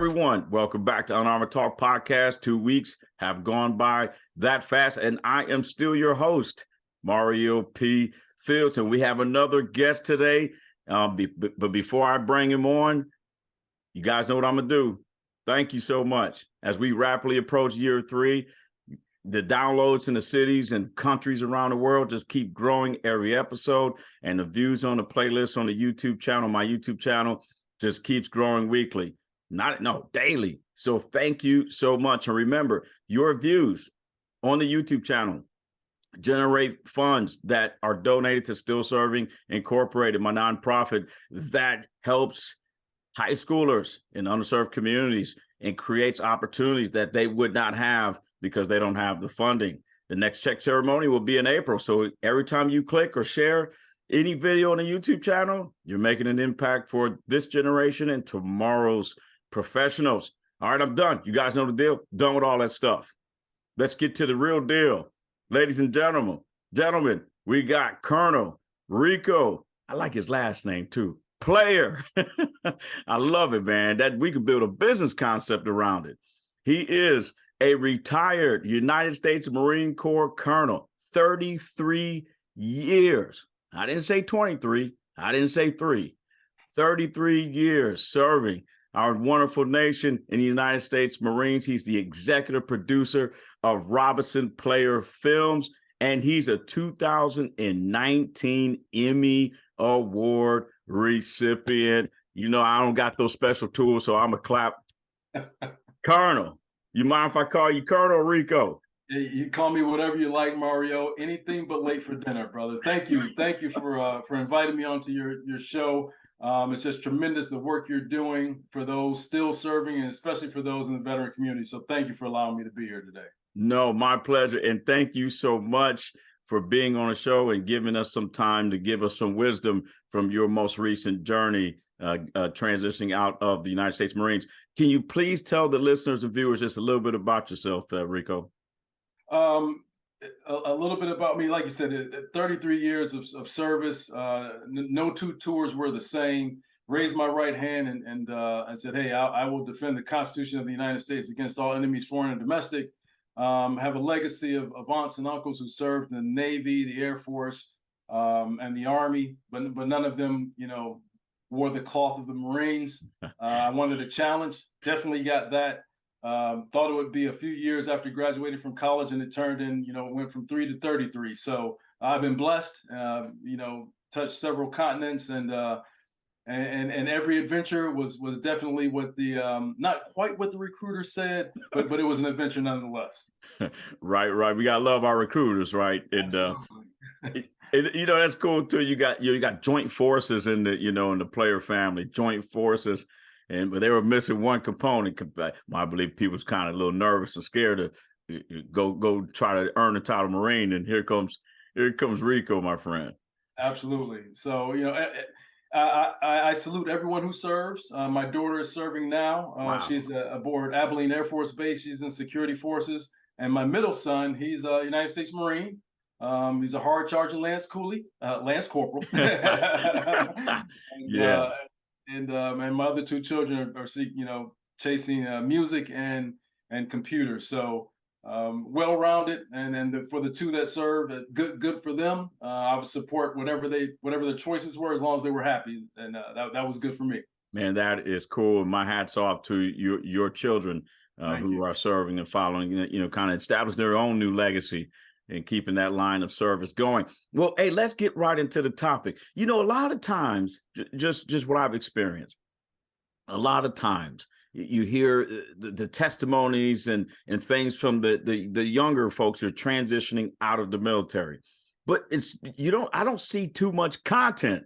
everyone. Welcome back to Unarmored Talk podcast. 2 weeks have gone by that fast, and I am still your host, Mario P. Fields, and we have another guest today. But before I bring him on, you guys know what I'm going to do. Thank you so much. As we rapidly approach year 3, the downloads in the cities and countries around the world just keep growing every episode, and the views on the playlist on the YouTube channel, my YouTube channel, just keeps growing weekly. Daily. So thank you so much. And remember, your views on the YouTube channel generate funds that are donated to Still Serving Incorporated, my nonprofit that helps high schoolers in underserved communities and creates opportunities that they would not have because they don't have the funding. The next check ceremony will be in April. So every time you click or share any video on the YouTube channel, you're making an impact for this generation and tomorrow's professionals. All right, I'm done. You guys know the deal. Done with all that stuff. Let's get to the real deal. Ladies and gentlemen, we got Colonel Riccoh. I like his last name too. Player. I love it, man. That we could build a business concept around it. He is a retired United States Marine Corps colonel, 33 years. I didn't say 23. I didn't say 3. 33 years serving our wonderful nation in the United States Marines. He's the executive producer of Riccoh Player films, and he's a 2019 Emmy Award recipient. You know, I don't got those special tools, so I'm a clap. Colonel, you mind if I call you Colonel Riccoh? You call me whatever you like, Mario. Anything but late for dinner, brother. Thank you for inviting me onto your show. It's just tremendous the work you're doing for those still serving, and especially for those in the veteran community. So thank you for allowing me to be here today. No, my pleasure, and thank you so much for being on the show and giving us some time to give us some wisdom from your most recent journey transitioning out of the United States Marines. Can you please tell the listeners and viewers just a little bit about yourself, Riccoh? A little bit about me. Like you said, 33 years of service. No 2 tours were the same. Raised my right hand and said, hey, I will defend the Constitution of the United States against all enemies, foreign and domestic. Have a legacy of aunts and uncles who served in the Navy, the Air Force, and the Army, but none of them, wore the cloth of the Marines. I wanted a challenge. Definitely got that. Thought it would be a few years after graduating from college, and it turned in, it went from 3 to 33. So I've been blessed, touched several continents, and every adventure was definitely what the not quite what the recruiter said, but it was an adventure nonetheless. Right. We gotta love our recruiters, right? And that's cool too. You got joint forces in the in the player family, joint forces, but they were missing one component. I believe people was kind of a little nervous and scared to go try to earn the title Marine, and here comes Riccoh, my friend. Absolutely. So I salute everyone who serves. My daughter is serving now. Wow. She's aboard Abilene Air Force Base. She's in security forces. And my middle son, he's a United States Marine. He's a hard-charging Lance Corporal. And my other 2 children are chasing music and computers. So well-rounded, and then for the 2 that served, good for them. I would support whatever the choices were, as long as they were happy, and that was good for me. Man, that is cool. My hat's off to your children who are serving and following, kind of establish their own new legacy and keeping that line of service going. Well, hey, let's get right into the topic. A lot of times, just what I've experienced, a lot of times you hear the testimonies and things from the younger folks who are transitioning out of the military, but I don't see too much content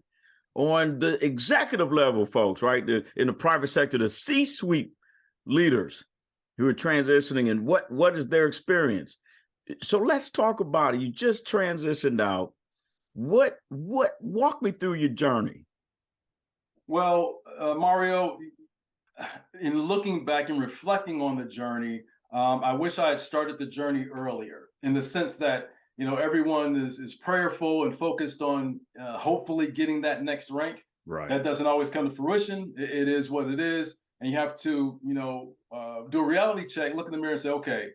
on the executive level folks, right? In the private sector, the C-suite leaders who are transitioning, and what is their experience? So let's talk about it. You just transitioned out. What walk me through your journey? Well, Mario, in looking back and reflecting on the journey, I wish I had started the journey earlier, in the sense that everyone is prayerful and focused on hopefully getting that next rank. Right. That doesn't always come to fruition. It is what it is. and you have to, do a reality check, look in the mirror and say, okay,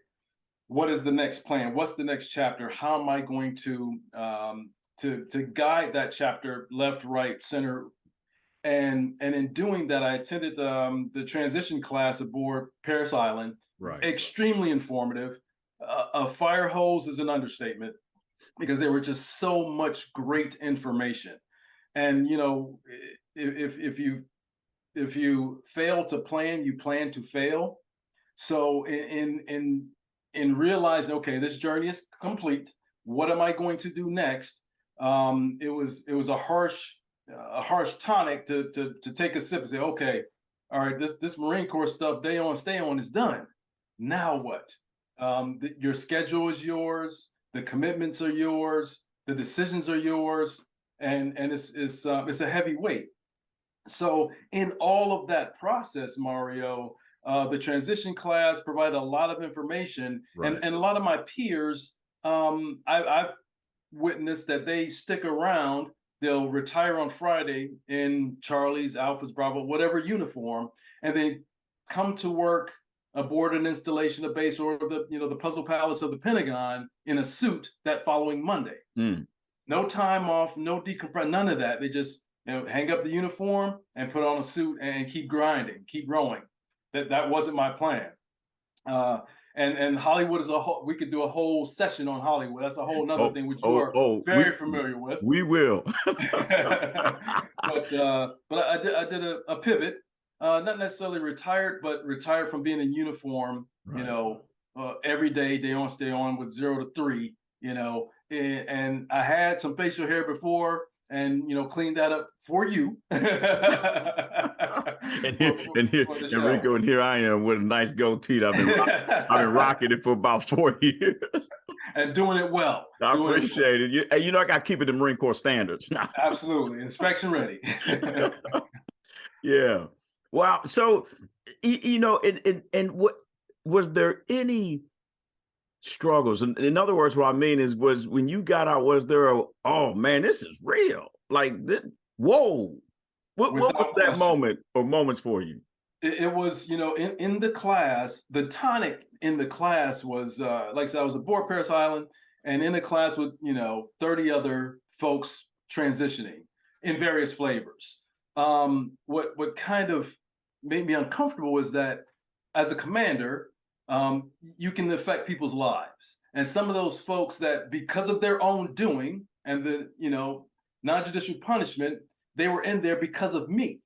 what is the next plan? What's the next chapter? How am I going to guide that chapter left, right, center? And in doing that, I attended the transition class aboard Paris Island. Right. Extremely informative. A fire hose is an understatement, because there were just so much great information. And if you fail to plan, you plan to fail. So in realizing, okay, this journey is complete, what am I going to do next? It was a harsh tonic to take a sip and say, okay, all right, this Marine Corps stuff, day on, stay on, is done. Now what? Your schedule is yours, the commitments are yours, the decisions are yours, and it's a heavy weight. So in all of that process, Mario, the transition class provided a lot of information, right. and a lot of my peers, I've witnessed that they stick around. They'll retire on Friday in Charlie's, Alpha's, Bravo, whatever uniform, and they come to work aboard an installation, a base, or the Puzzle Palace of the Pentagon in a suit that following Monday. No time off, no decompress, none of that. They just hang up the uniform and put on a suit and keep grinding, keep rowing. That wasn't my plan. And Hollywood is we could do a whole session on Hollywood. That's a whole nother thing, which you are very familiar with. We will. But I did a pivot, not necessarily retired, but retired from being in uniform, right. Every day, day on, stay on, with 0 to 3, and I had some facial hair before, and cleaned that up for you. and Riccoh, and here I am with a nice goatee. I've been rocking it for about 4 years. And doing it well. I appreciate it. I got to keep it in Marine Corps standards. Absolutely. Inspection ready. Yeah. Wow. So, and what was there any struggles? In other words, what I mean was when you got out, was there oh man, this is real? Like this, whoa. What was that moment or moments for you? It was, in the class, the tonic in the class was, like I said, I was aboard Paris Island and in a class with, 30 other folks transitioning in various flavors. What kind of made me uncomfortable was that as a commander, you can affect people's lives. And some of those folks that, because of their own doing and the, non-judicial punishment, they were in there because of me.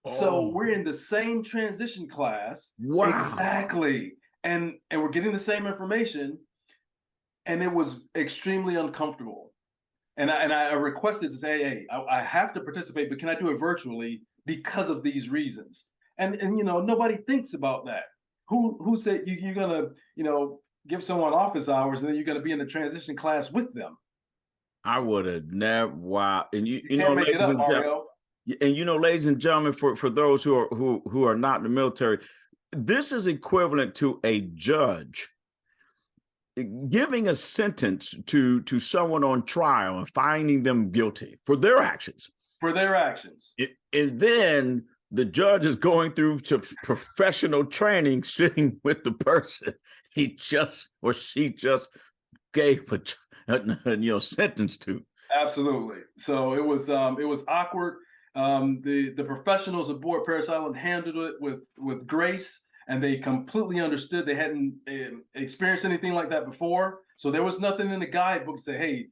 So we're in the same transition class. Wow. Exactly. And we're getting the same information. And it was extremely uncomfortable. And I requested to say, hey, I have to participate, but can I do it virtually because of these reasons? And nobody thinks about that. Who said you're gonna, give someone office hours and then you're gonna be in the transition class with them? I would have never. Wow. And you can't make it up, Mario. And ladies and gentlemen, for those who are not in the military, this is equivalent to a judge giving a sentence to someone on trial and finding them guilty for their actions. For their actions. And then the judge is going through to professional training, sitting with the person he just or she just gave a sentence to. Absolutely. So it was awkward. The professionals aboard Paris Island handled it with grace, and they completely understood. They hadn't experienced anything like that before, so there was nothing in the guidebook to say, "Hey,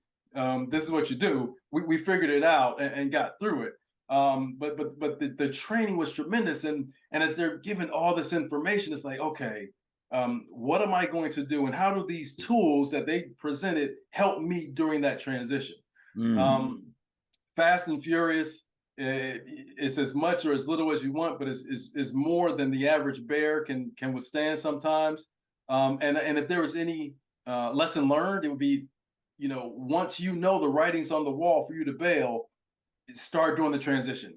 this is what you do." We figured it out and got through it. But the training was tremendous, and as they're given all this information, it's like, okay, what am I going to do, and how do these tools that they presented help me during that transition? Fast and furious. It's as much or as little as you want, but is more than the average bear can withstand sometimes. And if there was any lesson learned, it would be, once the writing's on the wall for you to bail, start doing the transition.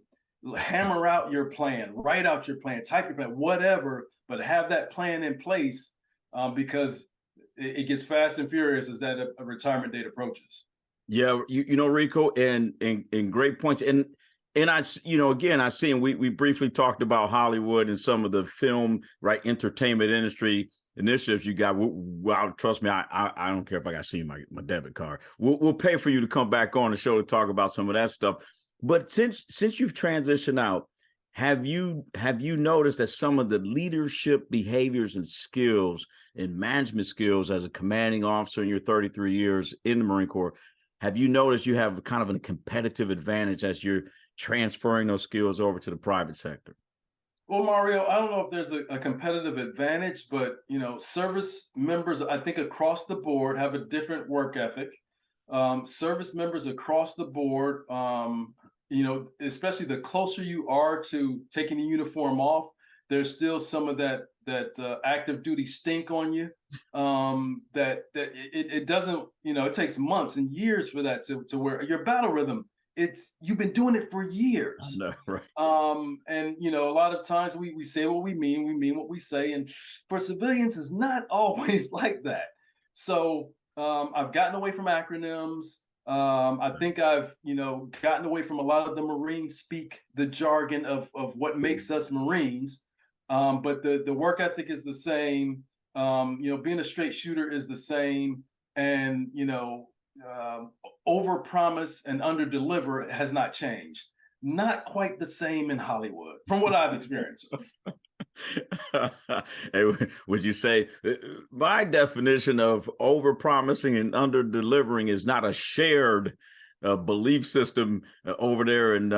Hammer out your plan, write out your plan, type your plan, whatever, but have that plan in place because it gets fast and furious as that a retirement date approaches. Yeah, Riccoh, and great points. And And again, I seen we briefly talked about Hollywood and some of the film, right, entertainment industry initiatives you got. Well, trust me, I don't care if I got to see my debit card. We'll pay for you to come back on the show to talk about some of that stuff. But since you've transitioned out, have you noticed that some of the leadership behaviors and skills and management skills as a commanding officer in your 33 years in the Marine Corps, have you noticed you have kind of a competitive advantage as you're transferring those skills over to the private sector? Well, Mario, I don't know if there's a competitive advantage, but service members, I think across the board have a different work ethic. Service members across the board, especially the closer you are to taking the uniform off, there's still some of that active duty stink on you. That it doesn't, it takes months and years for that to wear your battle rhythm. You've been doing it for years. I know, right. And a lot of times we say what we mean what we say, and for civilians it's not always like that. So I've gotten away from acronyms. I think I've gotten away from a lot of the Marine speak, the jargon of what makes us Marines. But the work ethic is the same. Being a straight shooter is the same, and over promise and under deliver has not changed. Not quite the same in Hollywood, from what I've experienced. Hey, would you say my definition of over promising and under delivering is not a shared belief system over there in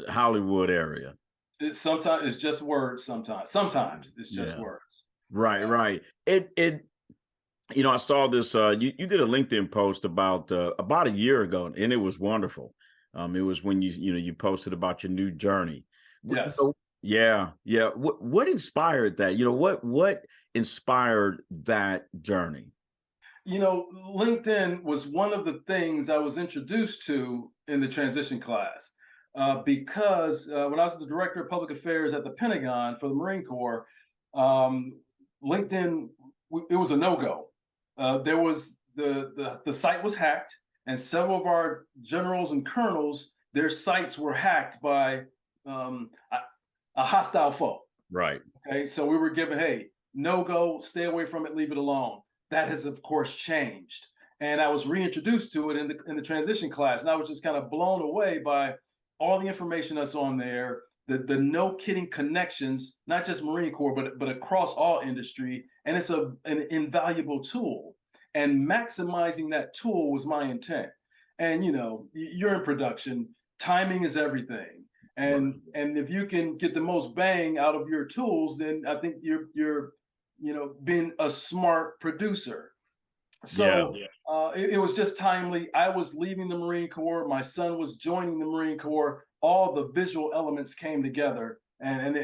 Hollywood area? Sometimes it's just words. Sometimes it's just words. Right. I saw this. You did a LinkedIn post about a year ago, and it was wonderful. It was when you posted about your new journey. Yes. So, yeah. What inspired that? What inspired that journey? LinkedIn was one of the things I was introduced to in the transition class, because when I was the director of public affairs at the Pentagon for the Marine Corps, LinkedIn, it was a no-go. There was the site was hacked, and several of our generals and colonels, their sites were hacked by a hostile foe. Right. Okay, so we were given, hey, no go, stay away from it, leave it alone. That has of course changed, and I was reintroduced to it in the transition class, and I was just kind of blown away by all the information that's on there. The no kidding connections, not just Marine Corps, but across all industry, and it's an invaluable tool. And maximizing that tool was my intent. And you're in production, timing is everything. And if you can get the most bang out of your tools, then I think you're being a smart producer. So it was just timely. I was leaving the Marine Corps. My son was joining the Marine Corps. All the visual elements came together, and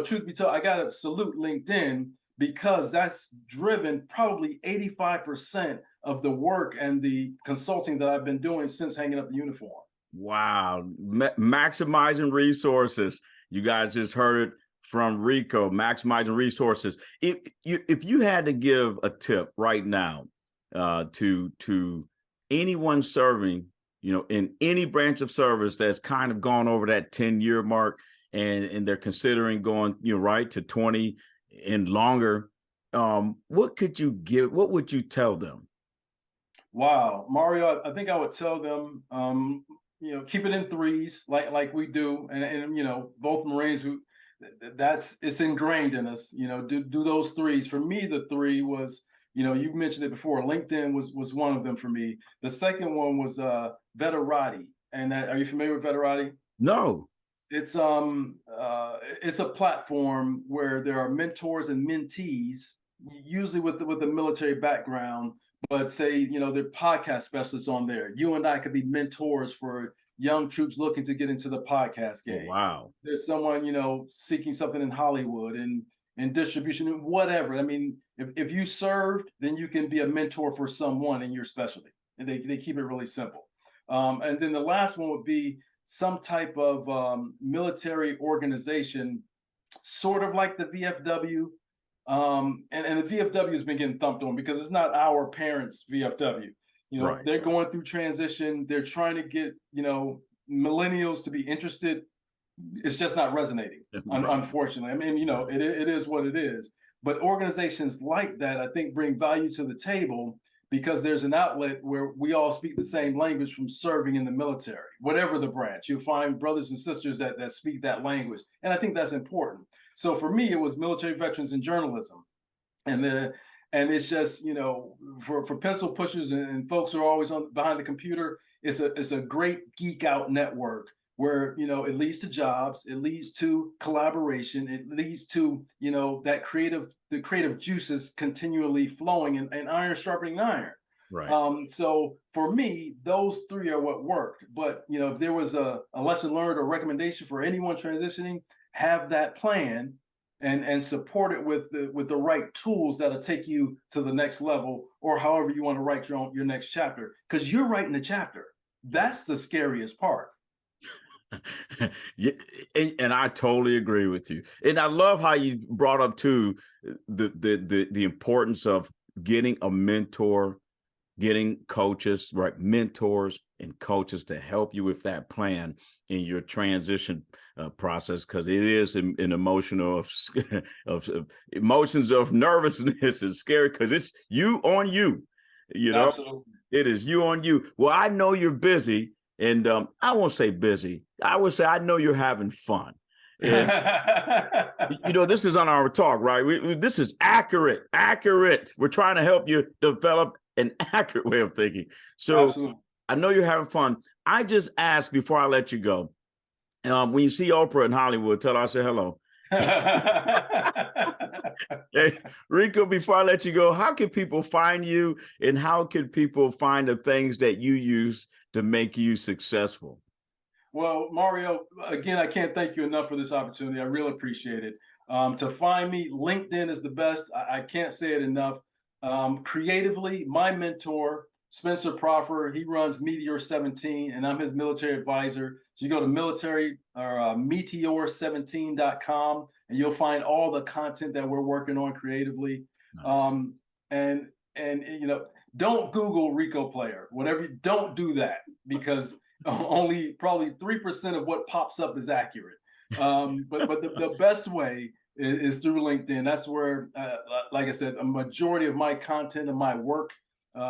truth be told, I got to salute LinkedIn, because that's driven probably 85% of the work and the consulting that I've been doing since hanging up the uniform. Wow, maximizing resources. You guys just heard it from Riccoh, maximizing resources. If you had to give a tip right now to anyone serving, in any branch of service that's kind of gone over that 10-year mark, and they're considering going, right to 20 and longer, what could you give? What would you tell them? Wow, Mario, I think I would tell them, keep it in threes, like we do, and both Marines who. It's ingrained in us, do those threes. For me, the three was, you mentioned it before, LinkedIn was one of them for me. The second one was Veterati. And are you familiar with Veterati? No. It's a platform where there are mentors and mentees, usually with a military background, but say, they're podcast specialists on there. You and I could be mentors for young troops looking to get into the podcast game. Oh, wow. There's someone, seeking something in Hollywood and distribution, whatever. I mean, if you served, then you can be a mentor for someone in your specialty. And they keep it really simple. And then the last one would be some type of military organization, sort of like the VFW. And the VFW has been getting thumped on because it's not our parents' VFW. They're going through transition. They're trying to get, millennials to be interested, it's just not resonating, unfortunately. I mean, it is what it is. But organizations like that, I think, bring value to the table because there's an outlet where we all speak the same language from serving in the military, whatever the branch. You'll find brothers and sisters that speak that language. And I think that's important. So for me, it was military veterans and journalism. And it's just, for pencil pushers and folks who are always behind the computer, it's a great geek out network where, it leads to jobs, it leads to collaboration, it leads to, the creative juices continually flowing and iron sharpening iron. Right. So for me, those three are what worked. But, if there was a lesson learned or recommendation for anyone transitioning, have that plan and support it with the right tools that'll take you to the next level, or however you want to write your next chapter, because you're writing the chapter. That's the scariest part. Yeah, and I totally agree with you. And I love how you brought up too the importance of getting a mentor, getting coaches, right? Mentors and coaches to help you with that plan in your transition process, because it is an emotional of emotions of nervousness and scary, because it's you on you. Absolutely. It is you on you. Well, I know you're busy. And I won't say busy. I would say I know you're having fun. And, this is Unarmored Talk, right? This is accurate. We're trying to help you develop an accurate way of thinking. So absolutely. I know you're having fun. I just asked before I let you go, when you see Oprah in Hollywood, tell her I say hello. Hey, Riccoh, before I let you go, how can people find you, and how can people find the things that you use to make you successful? Well, Mario, again, I can't thank you enough for this opportunity. I really appreciate it. To find me, LinkedIn is the best. I can't say it enough. Creatively, my mentor, Spencer Proffer, he runs Meteor 17, and I'm his military advisor. So you go to military or meteor17.com, and you'll find all the content that we're working on creatively. Nice. Don't Google Riccoh Player. Don't do that, because only probably 3% of what pops up is accurate. But the best way is through LinkedIn. That's where, like I said, a majority of my content and my work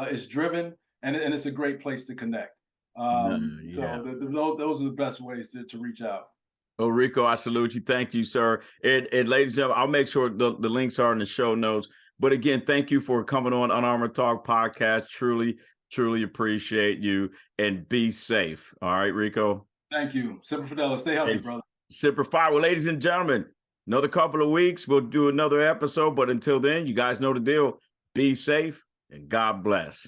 is driven, and it's a great place to connect. So those are the best ways to reach out. Oh, Riccoh, I salute you. Thank you, sir. And ladies and gentlemen, I'll make sure the links are in the show notes. But again, thank you for coming on Unarmored Talk podcast. Truly, truly appreciate you, and be safe. All right, Riccoh. Thank you. Semper Fidelis. Stay healthy, brother. Semper Fi. Well, ladies and gentlemen, another couple of weeks, we'll do another episode. But until then, you guys know the deal. Be safe, and God bless.